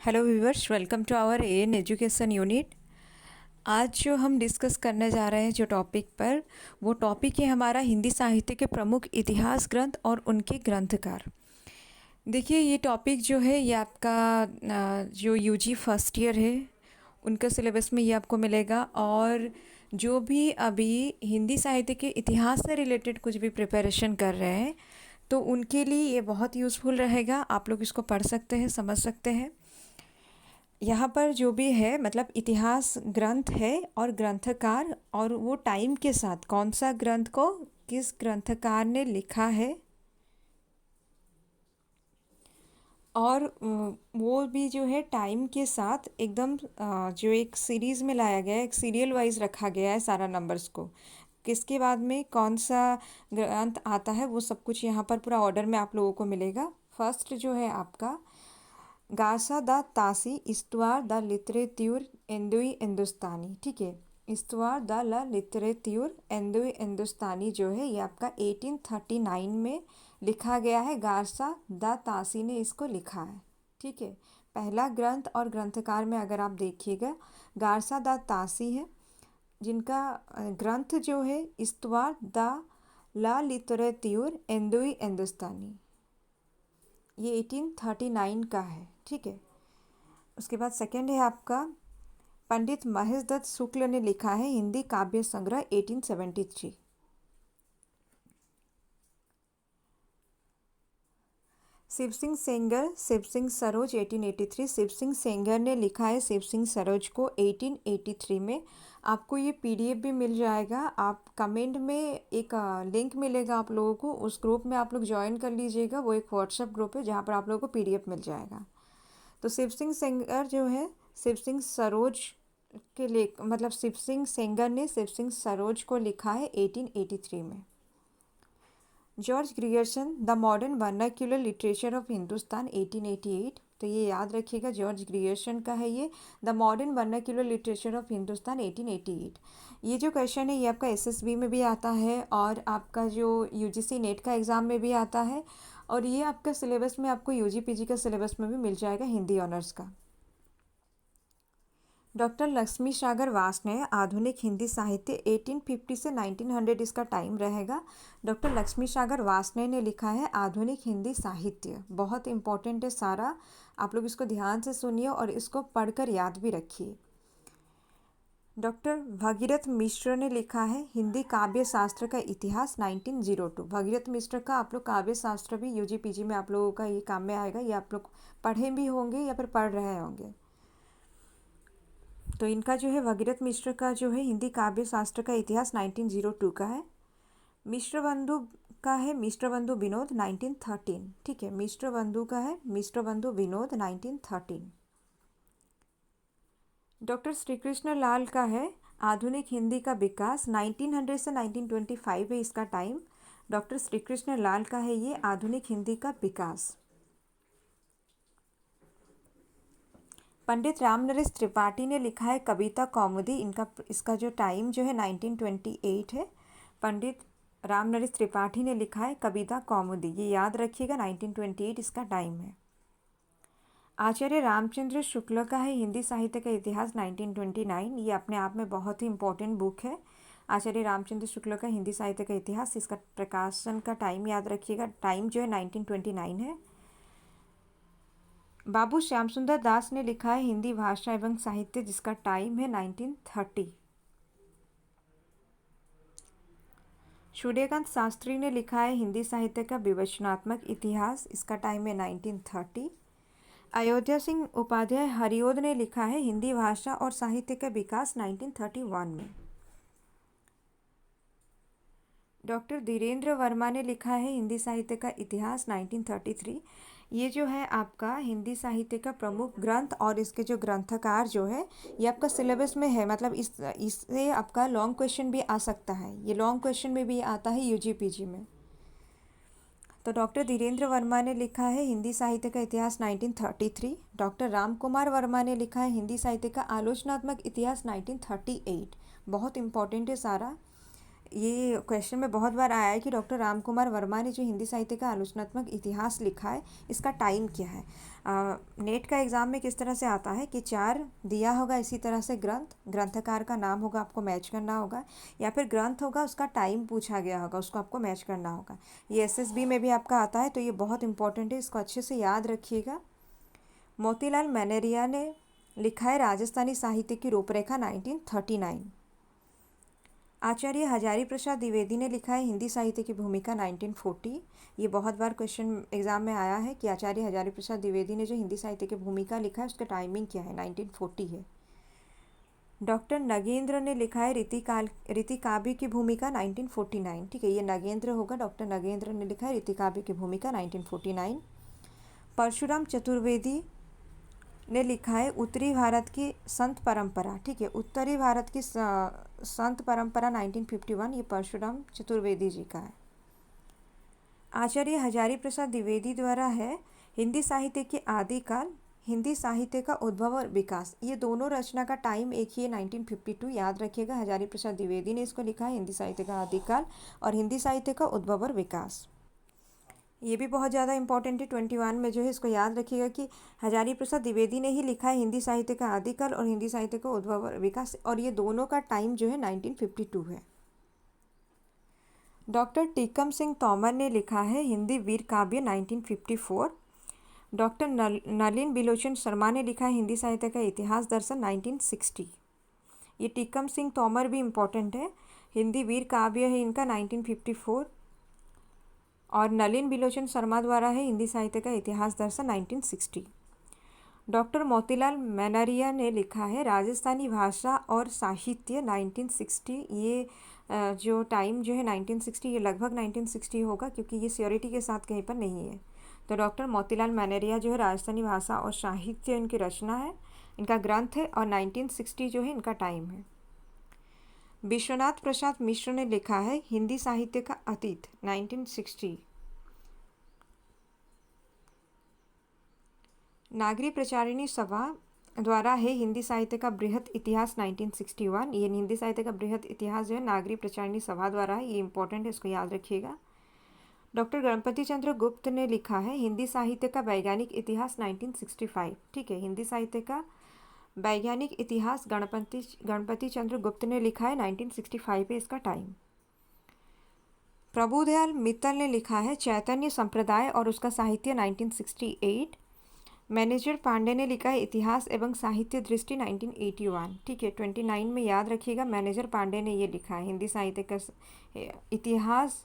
Hello viewers, welcome to our AN education unit. आज जो हम डिस्कस करने जा रहे हैं जो टॉपिक पर, वो टॉपिक है हमारा हिंदी साहित्य के प्रमुख इतिहास ग्रंथ और उनके ग्रंथकार। देखिए, ये टॉपिक जो है ये आपका जो यूजी फर्स्ट ईयर है उनका सिलेबस में ये आपको मिलेगा। और जो भी अभी हिंदी साहित्य के इतिहास से रिलेटेड कुछ भी प्रिपरेशन कर रहे हैं तो उनके लिए ये बहुत यूज़फुल रहेगा। आप लोग इसको पढ़ सकते हैं, समझ सकते हैं। यहाँ पर जो भी है मतलब इतिहास ग्रंथ है और ग्रंथकार, और वो टाइम के साथ कौन सा ग्रंथ को किस ग्रंथकार ने लिखा है, और वो भी जो है टाइम के साथ एकदम जो एक सीरीज़ में लाया गया है, एक सीरियल वाइज रखा गया है सारा नंबर्स को, किसके बाद में कौन सा ग्रंथ आता है, वो सब कुछ यहाँ पर पूरा ऑर्डर में आप लोगों को मिलेगा। फर्स्ट जो है आपका गासा द तासी इस्तवार द लिटरेत्यूर एंदुई हिंदुस्तानी। ठीक है, इस्तवार द ला लिटरेत्यूर एंदुई हिंदुस्तानी जो है ये आपका 1839 में लिखा गया है। गासा द तासी ने इसको लिखा है। ठीक है, पहला ग्रंथ और ग्रंथकार में अगर आप देखिएगा गारसा द तासी है, जिनका ग्रंथ जो है इस्तवार द ला लिटरेत्यूर एंदुई हिंदुस्तानी, ये 1839 का है। ठीक है, उसके बाद सेकंड है आपका पंडित महेश दत्त शुक्ल ने लिखा है हिंदी काव्य संग्रह 1873। शिव सिंह सेंगर शिव सिंह सरोज 1883, शिव सिंह सेंगर ने लिखा है शिव सिंह सरोज को 1883 में। आपको ये पीडीएफ भी मिल जाएगा। आप कमेंट में एक लिंक मिलेगा आप लोगों को, उस ग्रुप में आप लोग ज्वाइन कर लीजिएगा। वो एक व्हाट्सएप ग्रुप है जहाँ पर आप लोगों को पीडीएफ मिल जाएगा। तो शिव सिंह सेंगर जो है शिव सिंह सरोज के मतलब शिव सिंह सेंगर ने शिव सिंह सरोज को लिखा है 1883 में। George Grierson the modern vernacular literature of Hindustan 1888, तो ये याद रखिएगा जॉर्ज ग्रियर्सन का है ये, the modern vernacular literature of Hindustan 1888। ये जो क्वेश्चन है ये आपका एसएसबी में भी आता है और आपका जो यूजीसी नेट का एग्ज़ाम में भी आता है, और ये आपका सिलेबस में आपको यूजी पीजी का सिलेबस में भी मिल जाएगा हिंदी ऑनर्स का। डॉक्टर लक्ष्मी सागर वार्ष्णेय आधुनिक हिंदी साहित्य 1850 से 1900 इसका टाइम रहेगा। डॉक्टर लक्ष्मी सागर वार्ष्णेय ने लिखा है आधुनिक हिंदी साहित्य। बहुत इंपॉर्टेंट है सारा, आप लोग इसको ध्यान से सुनिए और इसको पढ़कर याद भी रखिए। डॉक्टर भगीरथ मिश्र ने लिखा है हिंदी काव्य शास्त्र का इतिहास 1902। भगीरथ मिश्र का आप लोग काव्य शास्त्र भी यूजी पीजी में आप लोगों का ये काम में आएगा, ये आप लोग पढ़े भी होंगे या फिर पढ़ रहे होंगे। तो इनका जो है भगीरथ मिश्र का जो है हिंदी काव्य शास्त्र का इतिहास 1902 का है। मिश्र बंधु का है मिश्र बंधु विनोद 1913। ठीक है, मिश्र बंधु का है मिश्र बंधु विनोद 1913। डॉक्टर श्री कृष्ण लाल का है आधुनिक हिंदी का विकास 1900 से 1925 है इसका टाइम। डॉक्टर श्री कृष्ण लाल का है ये आधुनिक हिंदी का विकास। पंडित रामनरेश त्रिपाठी ने लिखा है कविता कौमुदी, इसका जो टाइम जो है 1928 है। पंडित रामनरेश त्रिपाठी ने लिखा है कविता कौमुदी, ये याद रखिएगा 1928 इसका टाइम है। आचार्य रामचंद्र शुक्ल का है हिंदी साहित्य का इतिहास 1929, ये अपने आप में बहुत ही इंपॉर्टेंट बुक है। आचार्य रामचंद्र शुक्ल का हिंदी साहित्य का इतिहास, इसका प्रकाशन का टाइम याद रखिएगा, टाइम जो है 1929 है। बाबू श्याम सुंदर दास ने लिखा है हिंदी भाषा एवं साहित्य, जिसका टाइम है 1930। सूर्यकांत शास्त्री ने लिखा है हिंदी साहित्य का विवेचनात्मक इतिहास, इसका टाइम है 1930। अयोध्या सिंह उपाध्याय हरिओद ने लिखा है हिंदी भाषा और साहित्य का विकास 1931 में। डॉक्टर धीरेन्द्र वर्मा ने लिखा है हिंदी साहित्य का इतिहास 1933। ये जो है आपका हिंदी साहित्य का प्रमुख ग्रंथ और इसके जो ग्रंथकार जो है ये आपका सिलेबस में है, मतलब इससे आपका लॉन्ग क्वेश्चन भी आ सकता है, ये लॉन्ग क्वेश्चन में भी आता है यूजी पीजी में। तो डॉक्टर धीरेन्द्र वर्मा ने लिखा है हिंदी साहित्य का इतिहास 1933। डॉक्टर राम कुमार वर्मा ने लिखा है हिंदी साहित्य का आलोचनात्मक इतिहास 1938। बहुत इंपॉर्टेंट है सारा, ये क्वेश्चन में बहुत बार आया है कि डॉक्टर राम कुमार वर्मा ने जो हिंदी साहित्य का आलोचनात्मक इतिहास लिखा है, इसका टाइम क्या है। नेट का एग्ज़ाम में किस तरह से आता है कि 4 दिया होगा, इसी तरह से ग्रंथकार का नाम होगा, आपको मैच करना होगा, या फिर ग्रंथ होगा उसका टाइम पूछा गया होगा, उसको आपको मैच करना होगा। ये एसएसबी में भी आपका आता है, तो ये बहुत इंपॉर्टेंट है, इसको अच्छे से याद रखिएगा। मोतीलाल मैनेरिया ने लिखा है राजस्थानी साहित्य की रूपरेखा 1939। आचार्य हजारी प्रसाद द्विवेदी ने लिखा है हिंदी साहित्य की भूमिका 1940। ये बहुत बार क्वेश्चन एग्जाम में आया है कि आचार्य हजारी प्रसाद द्विवेदी ने जो हिंदी साहित्य की भूमिका लिखा है उसका टाइमिंग क्या है, 1940 है। डॉक्टर नगेंद्र ने लिखा है रीति काव्य की भूमिका 1949। ठीक है, ये नगेंद्र होगा, डॉक्टर नगेंद्र ने लिखा है रीति काव्य की भूमिका 1949। परशुराम चतुर्वेदी ने लिखा है उत्तरी भारत की संत परंपरा। ठीक है, उत्तरी भारत की संत परंपरा 1951, ये परशुराम चतुर्वेदी जी का है। आचार्य हजारी प्रसाद द्विवेदी द्वारा है हिंदी साहित्य के आदिकाल, हिंदी साहित्य का उद्भव और विकास। ये दोनों रचना का टाइम एक ही है, 1952। याद रखिएगा, हजारी प्रसाद द्विवेदी ने इसको लिखा है हिंदी साहित्य का आदिकाल और हिंदी साहित्य का उद्भव और विकास। ये भी बहुत ज़्यादा इंपॉर्टेंट है, 21 में जो है इसको याद रखिएगा कि हजारी प्रसाद द्विवेदी ने ही लिखा है हिंदी साहित्य का आदिकाल और हिंदी साहित्य का उद्भव और विकास, और ये दोनों का टाइम जो है 1952 है। डॉक्टर टीकम सिंह तोमर ने लिखा है हिंदी वीर काव्य 1954। डॉक्टर नलिन बिलोचन शर्मा ने लिखा है हिंदी साहित्य का इतिहास दर्शन 1960। ये टीकम सिंह तोमर भी इम्पोर्टेंट है, हिंदी वीर काव्य है इनका 1954, और नलिन बिलोचन शर्मा द्वारा है हिंदी साहित्य का इतिहास दर्शन 1960। डॉक्टर मोतीलाल मैनारिया ने लिखा है राजस्थानी भाषा और साहित्य 1960। ये जो टाइम जो है 1960, ये लगभग 1960 होगा क्योंकि ये श्योरिटी के साथ कहीं पर नहीं है। तो डॉक्टर मोतीलाल मैनारिया जो है राजस्थानी भाषा और साहित्य इनकी रचना है, इनका ग्रंथ है, और 1960 जो है इनका टाइम है। विश्वनाथ प्रसाद मिश्र ने लिखा है हिंदी साहित्य का अतीत 1960। नागरी प्रचारिणी सभा द्वारा है हिंदी साहित्य का बृहत इतिहास 1961। ये हिंदी साहित्य का बृहत इतिहास जो है नागरी प्रचारिणी सभा द्वारा है, ये इंपॉर्टेंट है, इसको याद रखिएगा। डॉक्टर गणपति चंद्र गुप्त ने लिखा है हिंदी साहित्य का वैज्ञानिक इतिहास 1965। ठीक है, हिंदी साहित्य का वैज्ञानिक इतिहास गणपति चंद्र गुप्त ने लिखा है 1965 है इसका टाइम। प्रभुदयाल मित्तल ने लिखा है चैतन्य संप्रदाय और उसका साहित्य 1968। मैनेजर पांडे ने लिखा है इतिहास एवं साहित्य दृष्टि 1981। ठीक है, 29 में याद रखिएगा, मैनेजर पांडे ने ये लिखा है हिंदी साहित्य का इतिहास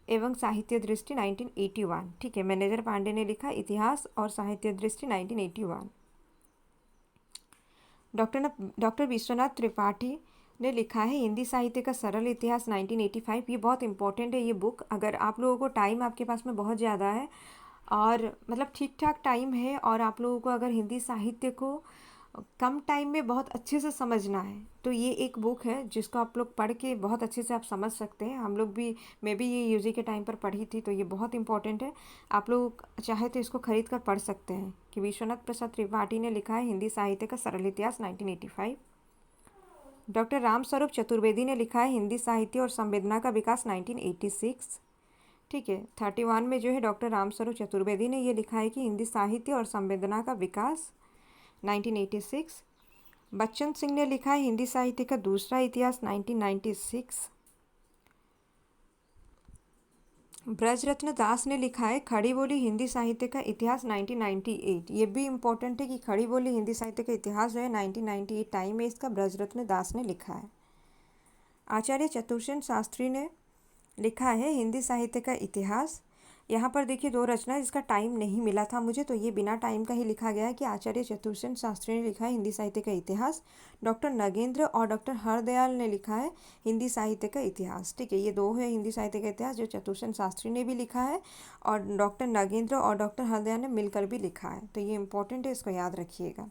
एवं साहित्य दृष्टि 1981। ठीक है, मैनेजर पांडे ने लिखा इतिहास और साहित्य दृष्टि 1981। डॉक्टर विश्वनाथ त्रिपाठी ने लिखा है हिंदी साहित्य का सरल इतिहास 1985। ये बहुत इंपॉर्टेंट है ये बुक। अगर आप लोगों को टाइम आपके पास में बहुत ज़्यादा है और मतलब ठीक ठाक टाइम है, और आप लोगों को अगर हिंदी साहित्य को कम टाइम में बहुत अच्छे से समझना है, तो ये एक बुक है जिसको आप लोग पढ़ के बहुत अच्छे से आप समझ सकते हैं। हम लोग भी, मैं भी ये यूजी के टाइम पर पढ़ी थी, तो ये बहुत इंपॉर्टेंट है। आप लोग चाहे तो इसको खरीद कर पढ़ सकते हैं कि विश्वनाथ प्रसाद त्रिपाठी ने लिखा है हिंदी साहित्य का सरल इतिहास 1985। डॉक्टर रामस्वरूप चतुर्वेदी ने लिखा है हिंदी साहित्य और संवेदना का विकास 1986। ठीक है, 31 में जो है डॉक्टर रामस्वरूप चतुर्वेदी ने ये लिखा है कि हिंदी साहित्य और संवेदना का विकास 1986। बच्चन सिंह ने लिखा है हिंदी साहित्य का दूसरा इतिहास 1996। ब्रजरत्न दास ने लिखा है खड़ी बोली हिंदी साहित्य का इतिहास 1998। ये भी इम्पोर्टेंट है कि खड़ी बोली हिंदी साहित्य का इतिहास जो है 1998 टाइम में इसका ब्रजरत्न दास ने लिखा है। आचार्य चतुर्सेन शास्त्री ने लिखा है हिंदी साहित्य का इतिहास। यहाँ पर देखिए 2 रचना जिसका टाइम नहीं मिला था मुझे, तो ये बिना टाइम का ही लिखा गया है कि आचार्य चतुर्सेन शास्त्री ने लिखा है हिंदी साहित्य का इतिहास। डॉक्टर नगेंद्र और डॉक्टर हरदयाल ने लिखा है हिंदी साहित्य का इतिहास। ठीक है, ये 2 है हिंदी साहित्य का इतिहास जो चतुर्सेन शास्त्री ने भी लिखा है और डॉक्टर नगेंद्र और डॉक्टर हरदयाल ने मिलकर भी लिखा है, तो ये इंपॉर्टेंट है, इसको याद रखिएगा।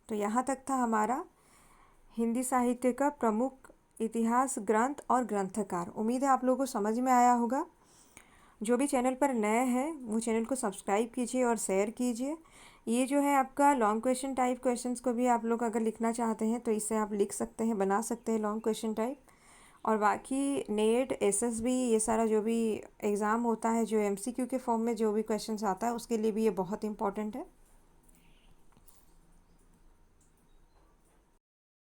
तो यहाँ तक था हमारा हिंदी साहित्य का प्रमुख इतिहास, ग्रंथ और ग्रंथकार। उम्मीद है आप लोगों को समझ में आया होगा। जो भी चैनल पर नए हैं वो चैनल को सब्सक्राइब कीजिए और शेयर कीजिए। ये जो है आपका लॉन्ग क्वेश्चन टाइप क्वेश्चंस को भी आप लोग अगर लिखना चाहते हैं तो इससे आप लिख सकते हैं, बना सकते हैं लॉन्ग क्वेश्चन टाइप। और बाकी नेट एसएसबी ये सारा जो भी एग्ज़ाम होता है, जो एमसीक्यू के फॉर्म में जो भी क्वेश्चंस आता है, उसके लिए भी ये बहुत इंपॉर्टेंट है।